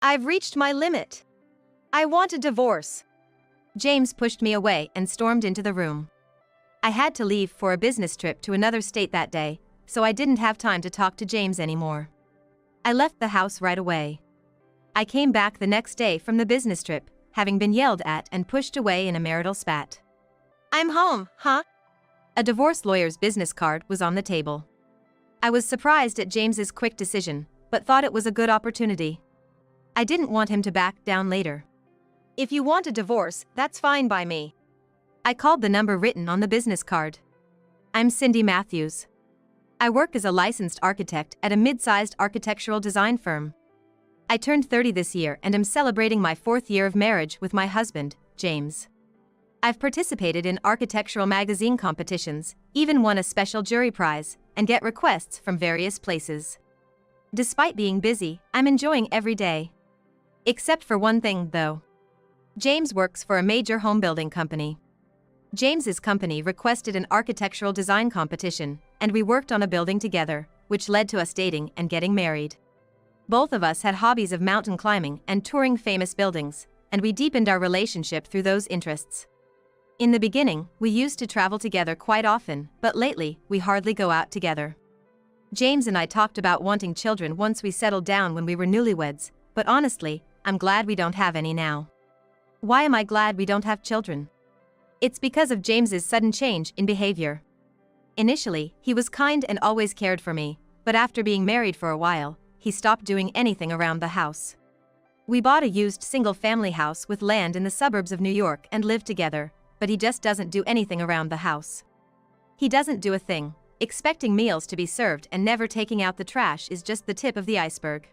I've reached my limit. I want a divorce. James pushed me away and stormed into the room. I had to leave for a business trip to another state that day, so I didn't have time to talk to James anymore. I left the house right away. I came back the next day from the business trip, having been yelled at and pushed away in a marital spat. I'm home, huh? A divorce lawyer's business card was on the table. I was surprised at James's quick decision, but thought it was a good opportunity. I didn't want him to back down later. If you want a divorce, that's fine by me. I called the number written on the business card. I'm Cindy Matthews. I work as a licensed architect at a mid-sized architectural design firm. I turned 30 this year and am celebrating my 4th year of marriage with my husband, James. I've participated in architectural magazine competitions, even won a special jury prize, and get requests from various places. Despite being busy, I'm enjoying every day. Except for one thing, though. James works for a major home building company. James's company requested an architectural design competition, and we worked on a building together, which led to us dating and getting married. Both of us had hobbies of mountain climbing and touring famous buildings, and we deepened our relationship through those interests. In the beginning, we used to travel together quite often, but lately, we hardly go out together. James and I talked about wanting children once we settled down when we were newlyweds, but honestly, I'm glad we don't have any now. Why am I glad we don't have children? It's because of James's sudden change in behavior. Initially, he was kind and always cared for me, but after being married for a while, he stopped doing anything around the house. We bought a used single-family house with land in the suburbs of New York and lived together, but he just doesn't do anything around the house. He doesn't do a thing. Expecting meals to be served and never taking out the trash is just the tip of the iceberg.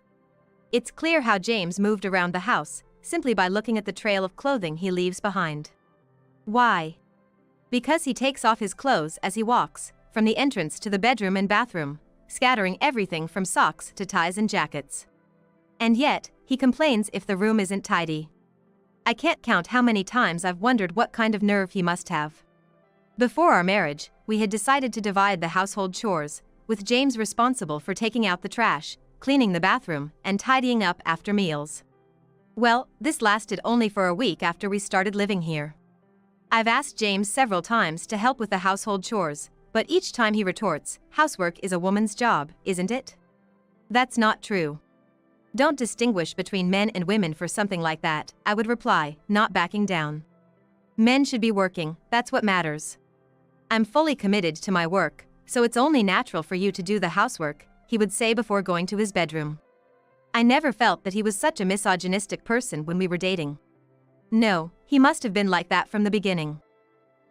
It's clear how James moved around the house, simply by looking at the trail of clothing he leaves behind. Why? Because he takes off his clothes as he walks, from the entrance to the bedroom and bathroom, scattering everything from socks to ties and jackets. And yet, he complains if the room isn't tidy. I can't count how many times I've wondered what kind of nerve he must have. Before our marriage, we had decided to divide the household chores, with James responsible for taking out the trash, cleaning the bathroom, and tidying up after meals. Well, this lasted only for a week after we started living here. I've asked James several times to help with the household chores, but each time he retorts, housework is a woman's job, isn't it? That's not true. Don't distinguish between men and women for something like that, I would reply, not backing down. Men should be working, that's what matters. I'm fully committed to my work, so it's only natural for you to do the housework, he would say before going to his bedroom. I never felt that he was such a misogynistic person when we were dating. No, he must have been like that from the beginning.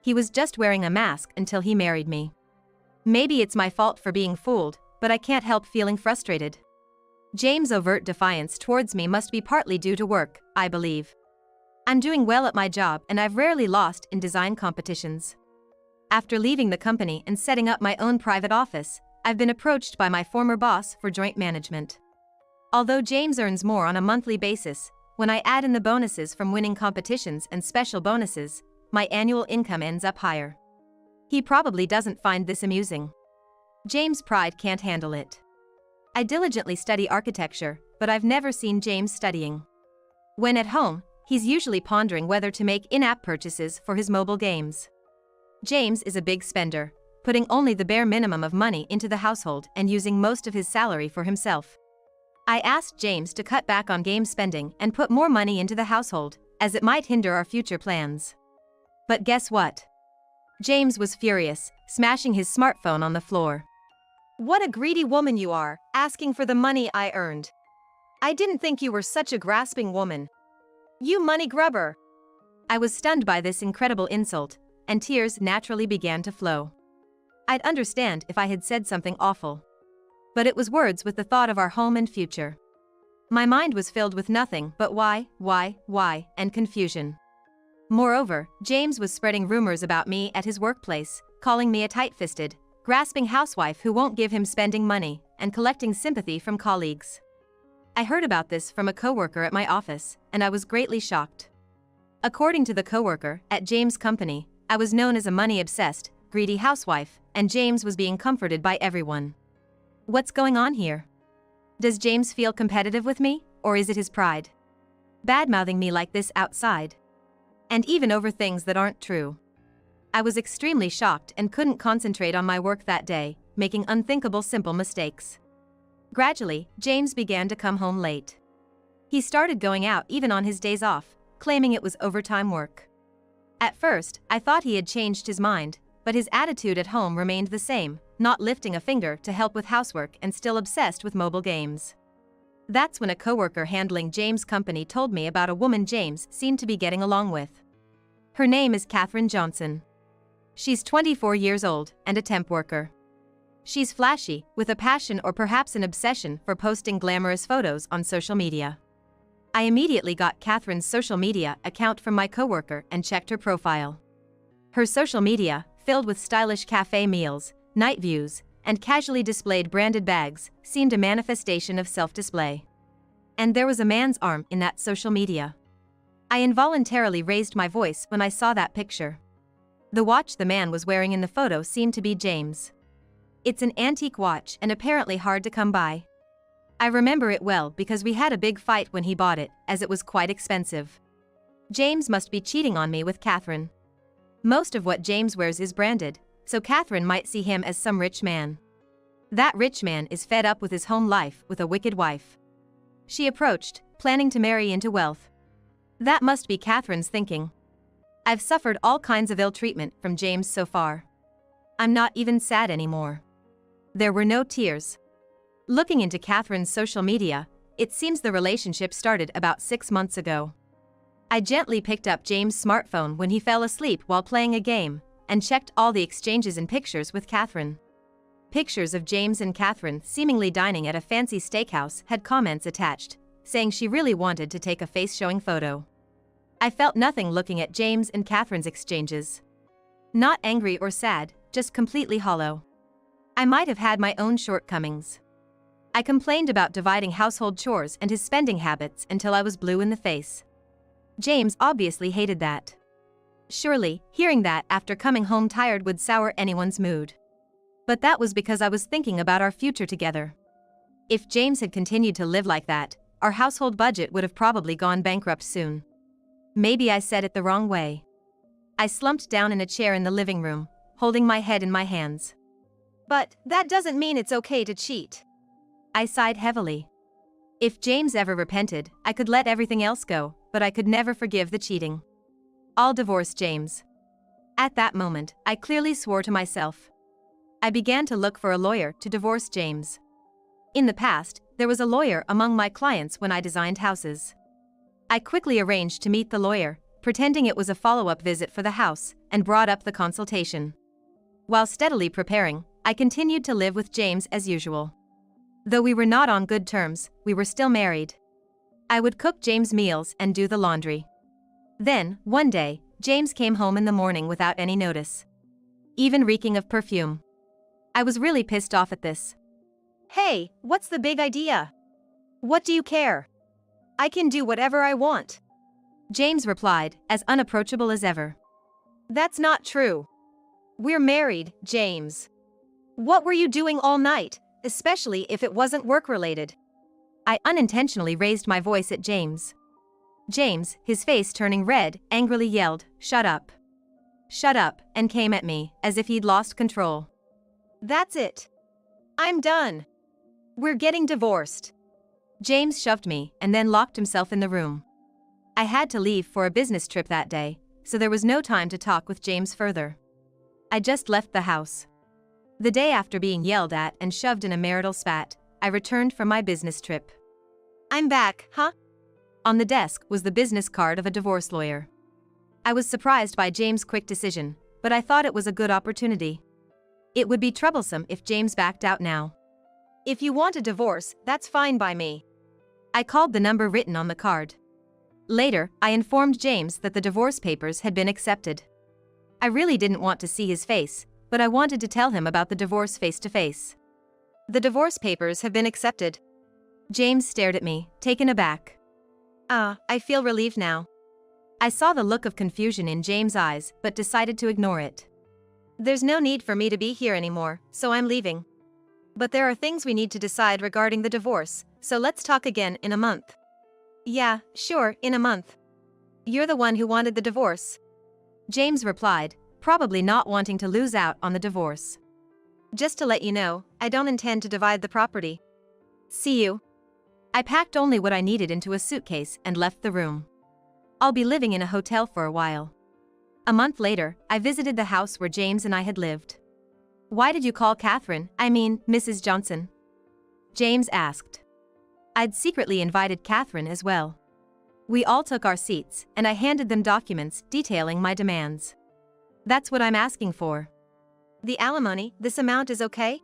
He was just wearing a mask until he married me. Maybe it's my fault for being fooled, but I can't help feeling frustrated. James' overt defiance towards me must be partly due to work, I believe. I'm doing well at my job and I've rarely lost in design competitions. After leaving the company and setting up my own private office, I've been approached by my former boss for joint management. Although James earns more on a monthly basis, when I add in the bonuses from winning competitions and special bonuses, my annual income ends up higher. He probably doesn't find this amusing. James' pride can't handle it. I diligently study architecture, but I've never seen James studying. When at home, he's usually pondering whether to make in-app purchases for his mobile games. James is a big spender, putting only the bare minimum of money into the household and using most of his salary for himself. I asked James to cut back on game spending and put more money into the household, as it might hinder our future plans. But guess what? James was furious, smashing his smartphone on the floor. What a greedy woman you are, asking for the money I earned. I didn't think you were such a grasping woman. You money grubber. I was stunned by this incredible insult, and tears naturally began to flow. I'd understand if I had said something awful. But it was words with the thought of our home and future. My mind was filled with nothing but why, and confusion. Moreover, James was spreading rumors about me at his workplace, calling me a tight-fisted, grasping housewife who won't give him spending money, and collecting sympathy from colleagues. I heard about this from a coworker at my office, and I was greatly shocked. According to the coworker, at James' company, I was known as a money-obsessed, greedy housewife, and James was being comforted by everyone. What's going on here? Does James feel competitive with me, Or is it his pride? Bad-mouthing me like this outside. And even over things that aren't true. I was extremely shocked and couldn't concentrate on my work that day, making unthinkable simple mistakes. Gradually, James began to come home late. He started going out even on his days off, claiming it was overtime work. At first, I thought he had changed his mind, but his attitude at home remained the same, not lifting a finger to help with housework and still obsessed with mobile games. That's when a coworker handling James' company told me about a woman James seemed to be getting along with. Her name is Catherine Johnson. She's 24 years old and a temp worker. She's flashy, with a passion or perhaps an obsession for posting glamorous photos on social media. I immediately got Catherine's social media account from my coworker and checked her profile. Her social media, filled with stylish cafe meals, night views, and casually displayed branded bags, seemed a manifestation of self-display. And there was a man's arm in that social media. I involuntarily raised my voice when I saw that picture. The watch the man was wearing in the photo seemed to be James'. It's an antique watch and apparently hard to come by. I remember it well because we had a big fight when he bought it, as it was quite expensive. James must be cheating on me with Catherine. Most of what James wears is branded, so Catherine might see him as some rich man. That rich man is fed up with his home life with a wicked wife. She approached, planning to marry into wealth. That must be Catherine's thinking. I've suffered all kinds of ill treatment from James so far. I'm not even sad anymore. There were no tears. Looking into Catherine's social media, it seems the relationship started about 6 months ago. I gently picked up James' smartphone when he fell asleep while playing a game, and checked all the exchanges and pictures with Catherine. Pictures of James and Catherine seemingly dining at a fancy steakhouse had comments attached, saying she really wanted to take a face-showing photo. I felt nothing looking at James and Catherine's exchanges. Not angry or sad, just completely hollow. I might have had my own shortcomings. I complained about dividing household chores and his spending habits until I was blue in the face. James obviously hated that. Surely, hearing that after coming home tired would sour anyone's mood. But that was because I was thinking about our future together. If James had continued to live like that, our household budget would have probably gone bankrupt soon. Maybe I said it the wrong way. I slumped down in a chair in the living room, holding my head in my hands. But that doesn't mean it's okay to cheat. I sighed heavily. If James ever repented, I could let everything else go, but I could never forgive the cheating. I'll divorce James. At that moment, I clearly swore to myself. I began to look for a lawyer to divorce James. In the past, there was a lawyer among my clients when I designed houses. I quickly arranged to meet the lawyer, pretending it was a follow-up visit for the house, and brought up the consultation. While steadily preparing, I continued to live with James as usual. Though we were not on good terms, we were still married. I would cook James meals and do the laundry. Then, one day, James came home in the morning without any notice. Even reeking of perfume. I was really pissed off at this. Hey, what's the big idea? What do you care? I can do whatever I want. James replied, as unapproachable as ever. That's not true. We're married, James. What were you doing all night, especially if it wasn't work-related? I unintentionally raised my voice at James. James, his face turning red, angrily yelled, "Shut up. Shut up," and came at me, as if he'd lost control. That's it. I'm done. We're getting divorced. James shoved me and then locked himself in the room. I had to leave for a business trip that day, so there was no time to talk with James further. I just left the house. The day after being yelled at and shoved in a marital spat, I returned from my business trip. I'm back, huh? On the desk was the business card of a divorce lawyer. I was surprised by James' quick decision, but I thought it was a good opportunity. It would be troublesome if James backed out now. If you want a divorce, that's fine by me. I called the number written on the card. Later, I informed James that the divorce papers had been accepted. I really didn't want to see his face, but I wanted to tell him about the divorce face-to-face. The divorce papers have been accepted. James stared at me, taken aback. I feel relieved now. I saw the look of confusion in James' eyes, but decided to ignore it. There's no need for me to be here anymore, so I'm leaving. But there are things we need to decide regarding the divorce, so let's talk again in a month. Yeah, sure, in a month. You're the one who wanted the divorce. James replied, probably not wanting to lose out on the divorce. Just to let you know, I don't intend to divide the property. See you. I packed only what I needed into a suitcase and left the room. I'll be living in a hotel for a while. A month later, I visited the house where James and I had lived. Why did you call Catherine, Mrs. Johnson? James asked. I'd secretly invited Catherine as well. We all took our seats, and I handed them documents detailing my demands. That's what I'm asking for. The alimony, this amount is okay?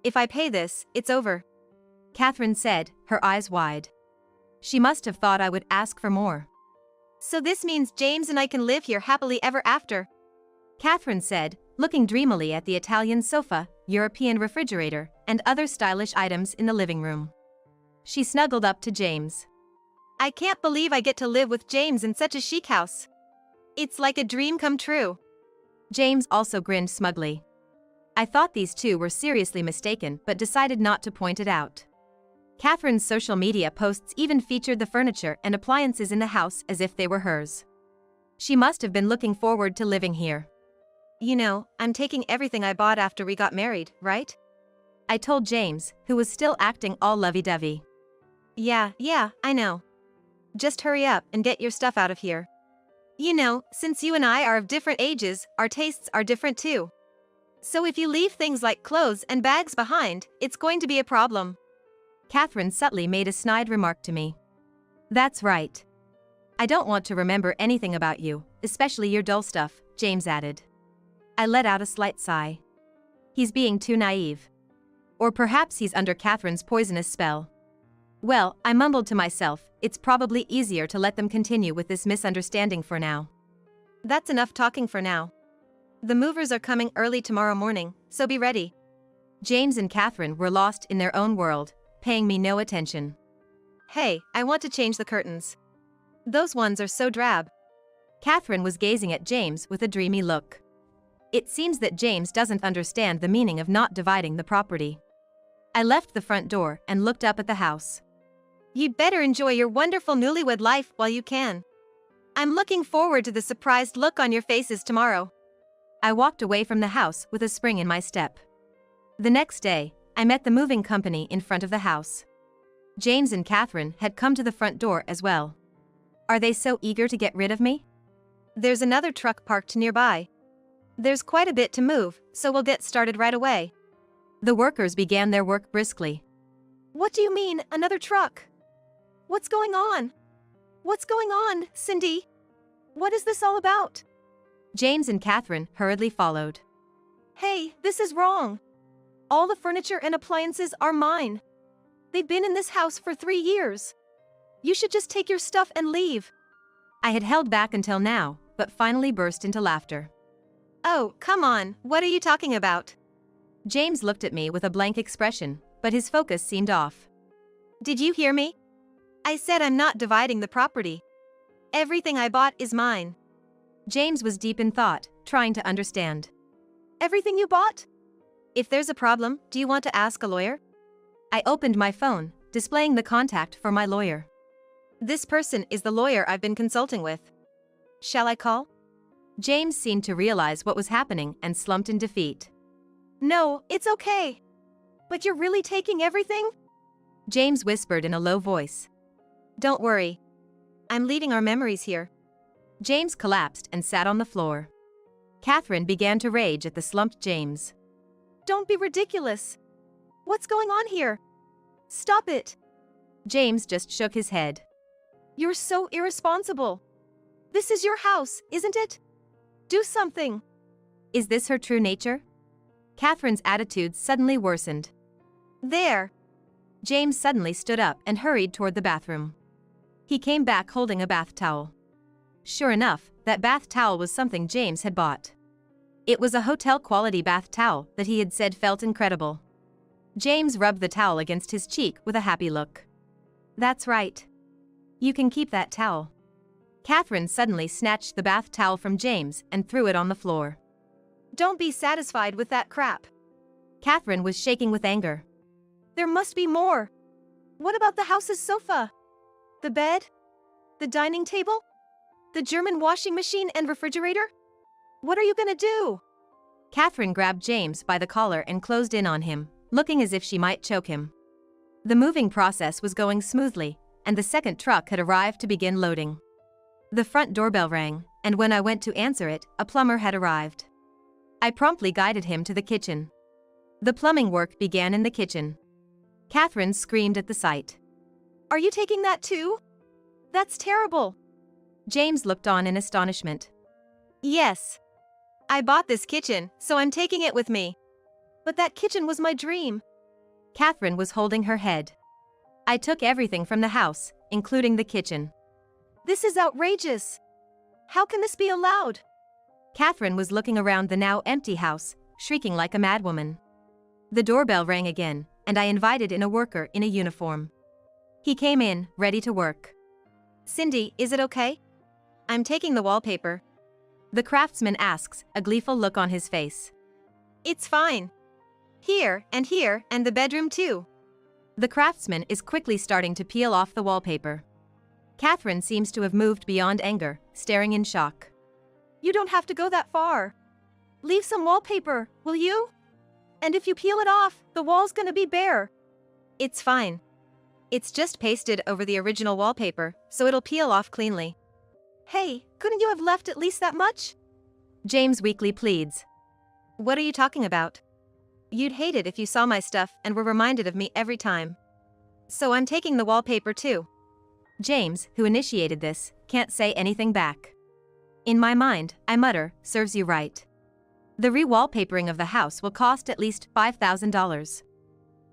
If I pay this, it's over. Catherine said, her eyes wide. She must have thought I would ask for more. So this means James and I can live here happily ever after? Catherine said, looking dreamily at the Italian sofa, European refrigerator, and other stylish items in the living room. She snuggled up to James. I can't believe I get to live with James in such a chic house. It's like a dream come true. James also grinned smugly. I thought these two were seriously mistaken but decided not to point it out. Catherine's social media posts even featured the furniture and appliances in the house as if they were hers. She must have been looking forward to living here. You know, I'm taking everything I bought after we got married, right? I told James, who was still acting all lovey-dovey. Yeah, I know. Just hurry up and get your stuff out of here. You know, since you and I are of different ages, our tastes are different too. So if you leave things like clothes and bags behind, it's going to be a problem. Catherine subtly made a snide remark to me. That's right. I don't want to remember anything about you, especially your dull stuff, James added. I let out a slight sigh. He's being too naive. Or perhaps he's under Catherine's poisonous spell. Well, I mumbled to myself, it's probably easier to let them continue with this misunderstanding for now. That's enough talking for now. The movers are coming early tomorrow morning, so be ready. James and Catherine were lost in their own world, paying me no attention. Hey, I want to change the curtains. Those ones are so drab. Catherine was gazing at James with a dreamy look. It seems that James doesn't understand the meaning of not dividing the property. I left the front door and looked up at the house. You'd better enjoy your wonderful newlywed life while you can. I'm looking forward to the surprised look on your faces tomorrow. I walked away from the house with a spring in my step. The next day, I met the moving company in front of the house. James and Catherine had come to the front door as well. Are they so eager to get rid of me? There's another truck parked nearby. There's quite a bit to move, so we'll get started right away. The workers began their work briskly. What do you mean, another truck? What's going on? What's going on, Cindy? What is this all about? James and Catherine hurriedly followed. Hey, this is wrong. All the furniture and appliances are mine. They've been in this house for 3 years. You should just take your stuff and leave. I had held back until now, but finally burst into laughter. Oh, come on, what are you talking about? James looked at me with a blank expression, but his focus seemed off. Did you hear me? I said I'm not dividing the property. Everything I bought is mine. James was deep in thought, trying to understand. Everything you bought? If there's a problem, do you want to ask a lawyer? I opened my phone, displaying the contact for my lawyer. This person is the lawyer I've been consulting with. Shall I call? James seemed to realize what was happening and slumped in defeat. No, it's okay. But you're really taking everything? James whispered in a low voice. Don't worry. I'm leaving our memories here. James collapsed and sat on the floor. Catherine began to rage at the slumped James. Don't be ridiculous. What's going on here? Stop it. James just shook his head. You're so irresponsible. This is your house, isn't it? Do something. Is this her true nature? Catherine's attitude suddenly worsened. There. James suddenly stood up and hurried toward the bathroom. He came back holding a bath towel. Sure enough, that bath towel was something James had bought. It was a hotel-quality bath towel that he had said felt incredible. James rubbed the towel against his cheek with a happy look. That's right. You can keep that towel. Catherine suddenly snatched the bath towel from James and threw it on the floor. Don't be satisfied with that crap. Catherine was shaking with anger. There must be more. What about the house's sofa? The bed? The dining table? The German washing machine and refrigerator? What are you gonna do? Catherine grabbed James by the collar and closed in on him, looking as if she might choke him. The moving process was going smoothly, and the second truck had arrived to begin loading. The front doorbell rang, and when I went to answer it, a plumber had arrived. I promptly guided him to the kitchen. The plumbing work began in the kitchen. Catherine screamed at the sight. Are you taking that too? That's terrible. James looked on in astonishment. Yes. I bought this kitchen, so I'm taking it with me. But that kitchen was my dream. Catherine was holding her head. I took everything from the house, including the kitchen. This is outrageous. How can this be allowed? Catherine was looking around the now empty house, shrieking like a madwoman. The doorbell rang again, and I invited in a worker in a uniform. He came in, ready to work. Cindy, is it okay? I'm taking the wallpaper. The craftsman asks, a gleeful look on his face. It's fine. Here, and the bedroom too. The craftsman is quickly starting to peel off the wallpaper. Catherine seems to have moved beyond anger, staring in shock. You don't have to go that far. Leave some wallpaper, will you? And if you peel it off, the wall's gonna be bare. It's fine. It's just pasted over the original wallpaper, so it'll peel off cleanly. Hey, couldn't you have left at least that much? James weakly pleads. What are you talking about? You'd hate it if you saw my stuff and were reminded of me every time. So I'm taking the wallpaper too. James, who initiated this, can't say anything back. In my mind, I mutter, serves you right. The re-wallpapering of the house will cost at least $5,000.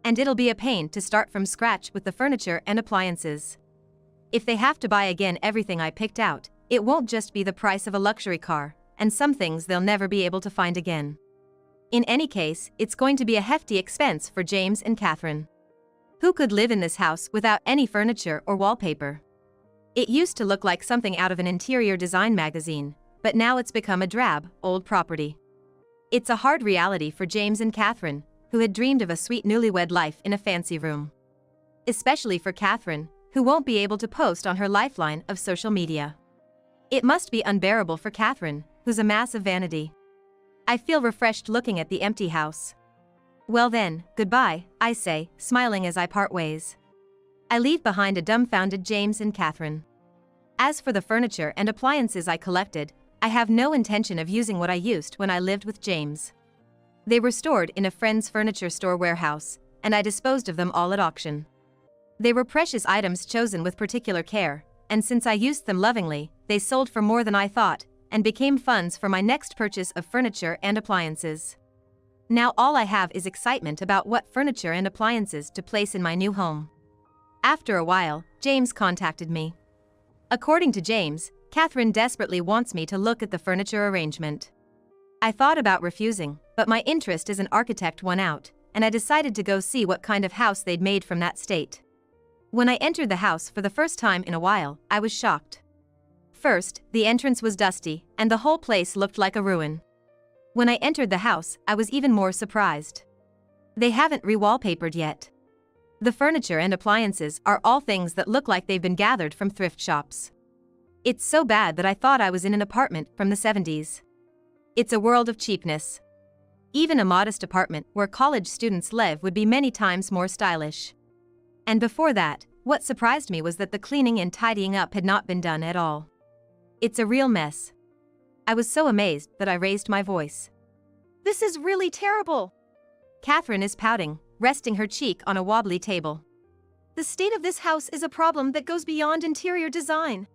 And it'll be a pain to start from scratch with the furniture and appliances. If they have to buy again everything I picked out, it won't just be the price of a luxury car, and some things they'll never be able to find again. In any case, it's going to be a hefty expense for James and Catherine. Who could live in this house without any furniture or wallpaper? It used to look like something out of an interior design magazine, but now it's become a drab, old property. It's a hard reality for James and Catherine, who had dreamed of a sweet newlywed life in a fancy room. Especially for Catherine, who won't be able to post on her lifeline of social media. It must be unbearable for Catherine, who's a mass of vanity. I feel refreshed looking at the empty house. Well then, goodbye, I say, smiling as I part ways. I leave behind a dumbfounded James and Catherine. As for the furniture and appliances I collected, I have no intention of using what I used when I lived with James. They were stored in a friend's furniture store warehouse, and I disposed of them all at auction. They were precious items chosen with particular care, and since I used them lovingly, they sold for more than I thought, and became funds for my next purchase of furniture and appliances. Now all I have is excitement about what furniture and appliances to place in my new home. After a while, James contacted me. According to James, Catherine desperately wants me to look at the furniture arrangement. I thought about refusing, but my interest as an architect won out, and I decided to go see what kind of house they'd made from that state. When I entered the house for the first time in a while, I was shocked. First, the entrance was dusty, and the whole place looked like a ruin. When I entered the house, I was even more surprised. They haven't re-wallpapered yet. The furniture and appliances are all things that look like they've been gathered from thrift shops. It's so bad that I thought I was in an apartment from the 70s. It's a world of cheapness. Even a modest apartment where college students live would be many times more stylish. And before that, what surprised me was that the cleaning and tidying up had not been done at all. It's a real mess. I was so amazed that I raised my voice. This is really terrible. Catherine is pouting, resting her cheek on a wobbly table. The state of this house is a problem that goes beyond interior design.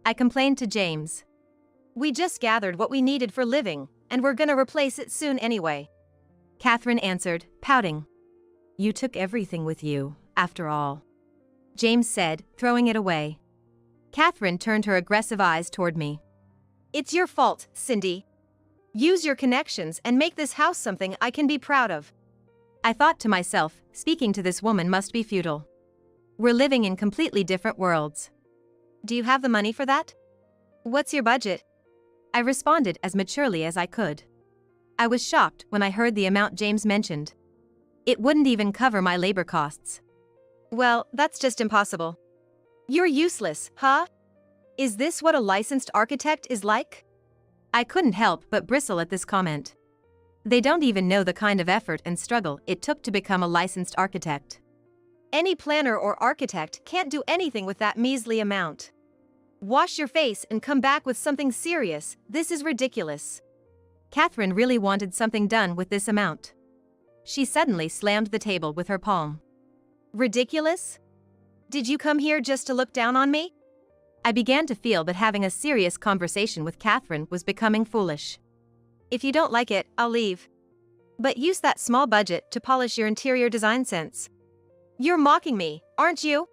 I complained to James. We just gathered what we needed for living, and we're gonna replace it soon anyway. Catherine answered, pouting. You took everything with you, after all. James said, throwing it away. Catherine turned her aggressive eyes toward me. It's your fault, Cindy. Use your connections and make this house something I can be proud of. I thought to myself, speaking to this woman must be futile. We're living in completely different worlds. Do you have the money for that? What's your budget? I responded as maturely as I could. I was shocked when I heard the amount James mentioned. It wouldn't even cover my labor costs. Well, that's just impossible. You're useless, huh? Is this what a licensed architect is like? I couldn't help but bristle at this comment. They don't even know the kind of effort and struggle it took to become a licensed architect. Any planner or architect can't do anything with that measly amount. Wash your face and come back with something serious. This is ridiculous. Catherine really wanted something done with this amount. She suddenly slammed the table with her palm. Ridiculous? Did you come here just to look down on me? I began to feel that having a serious conversation with Catherine was becoming foolish. If you don't like it, I'll leave. But use that small budget to polish your interior design sense. You're mocking me, aren't you?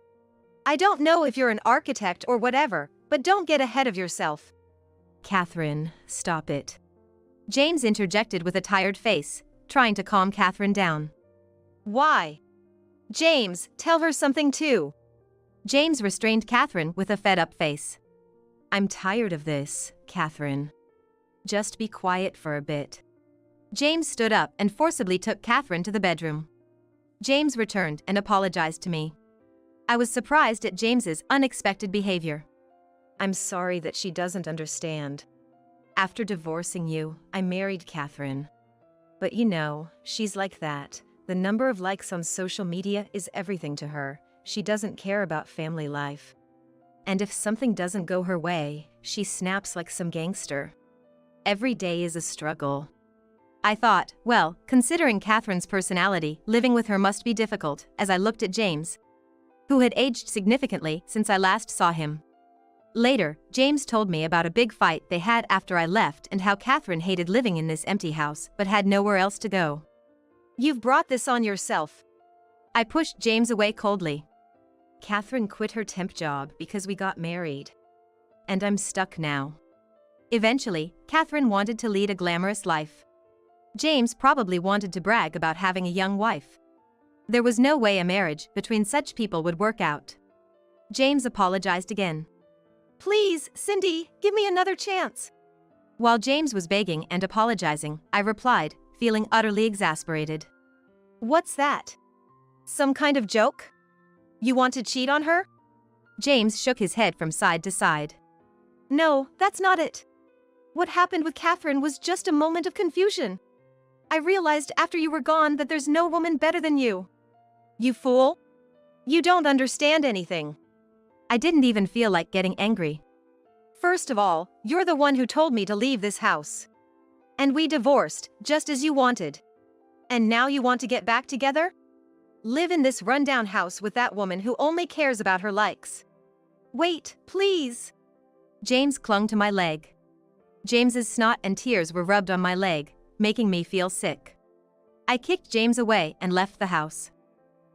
I don't know if you're an architect or whatever, but don't get ahead of yourself. Catherine, stop it. James interjected with a tired face, trying to calm Catherine down. Why? James, tell her something too. James restrained Catherine with a fed-up face. I'm tired of this, Catherine. Just be quiet for a bit. James stood up and forcibly took Catherine to the bedroom. James returned and apologized to me. I was surprised at James's unexpected behavior. I'm sorry that she doesn't understand. After divorcing you, I married Catherine. But you know, she's like that. The number of likes on social media is everything to her. She doesn't care about family life. And if something doesn't go her way, she snaps like some gangster. Every day is a struggle. I thought, well, considering Catherine's personality, living with her must be difficult, as I looked at James, who had aged significantly since I last saw him. Later, James told me about a big fight they had after I left and how Catherine hated living in this empty house but had nowhere else to go. You've brought this on yourself. I pushed James away coldly. Catherine quit her temp job because we got married. And I'm stuck now. Eventually, Catherine wanted to lead a glamorous life. James probably wanted to brag about having a young wife. There was no way a marriage between such people would work out. James apologized again. Please, Cindy, give me another chance. While James was begging and apologizing, I replied, feeling utterly exasperated. What's that? Some kind of joke? You want to cheat on her? James shook his head from side to side. No, that's not it. What happened with Catherine was just a moment of confusion. I realized after you were gone that there's no woman better than you. You fool! You don't understand anything. I didn't even feel like getting angry. First of all, you're the one who told me to leave this house. And we divorced, just as you wanted. And now you want to get back together? Live in this rundown house with that woman who only cares about her likes. Wait, please. James clung to my leg. James's snot and tears were rubbed on my leg, making me feel sick. I kicked James away and left the house.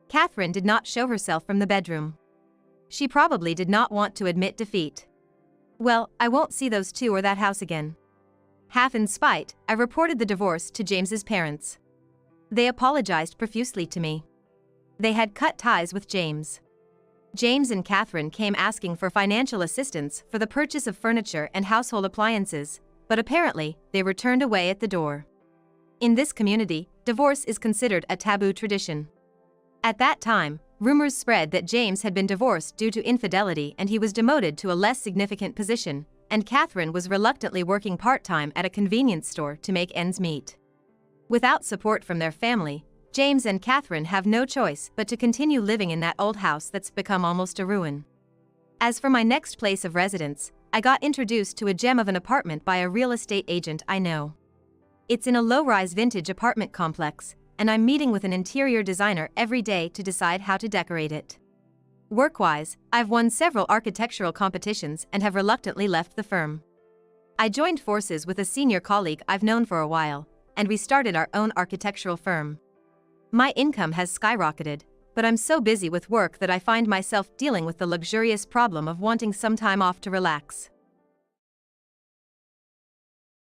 Catherine did not show herself from the bedroom. She probably did not want to admit defeat. Well, I won't see those two or that house again. Half in spite, I reported the divorce to James's parents. They apologized profusely to me. They had cut ties with James. James and Catherine came asking for financial assistance for the purchase of furniture and household appliances, but apparently, they were turned away at the door. In this community, divorce is considered a taboo tradition. At that time, rumors spread that James had been divorced due to infidelity and he was demoted to a less significant position, and Catherine was reluctantly working part-time at a convenience store to make ends meet. Without support from their family, James and Catherine have no choice but to continue living in that old house that's become almost a ruin. As for my next place of residence, I got introduced to a gem of an apartment by a real estate agent I know. It's in a low-rise vintage apartment complex, and I'm meeting with an interior designer every day to decide how to decorate it. Work-wise, I've won several architectural competitions and have reluctantly left the firm. I joined forces with a senior colleague I've known for a while, and we started our own architectural firm. My income has skyrocketed, but I'm so busy with work that I find myself dealing with the luxurious problem of wanting some time off to relax.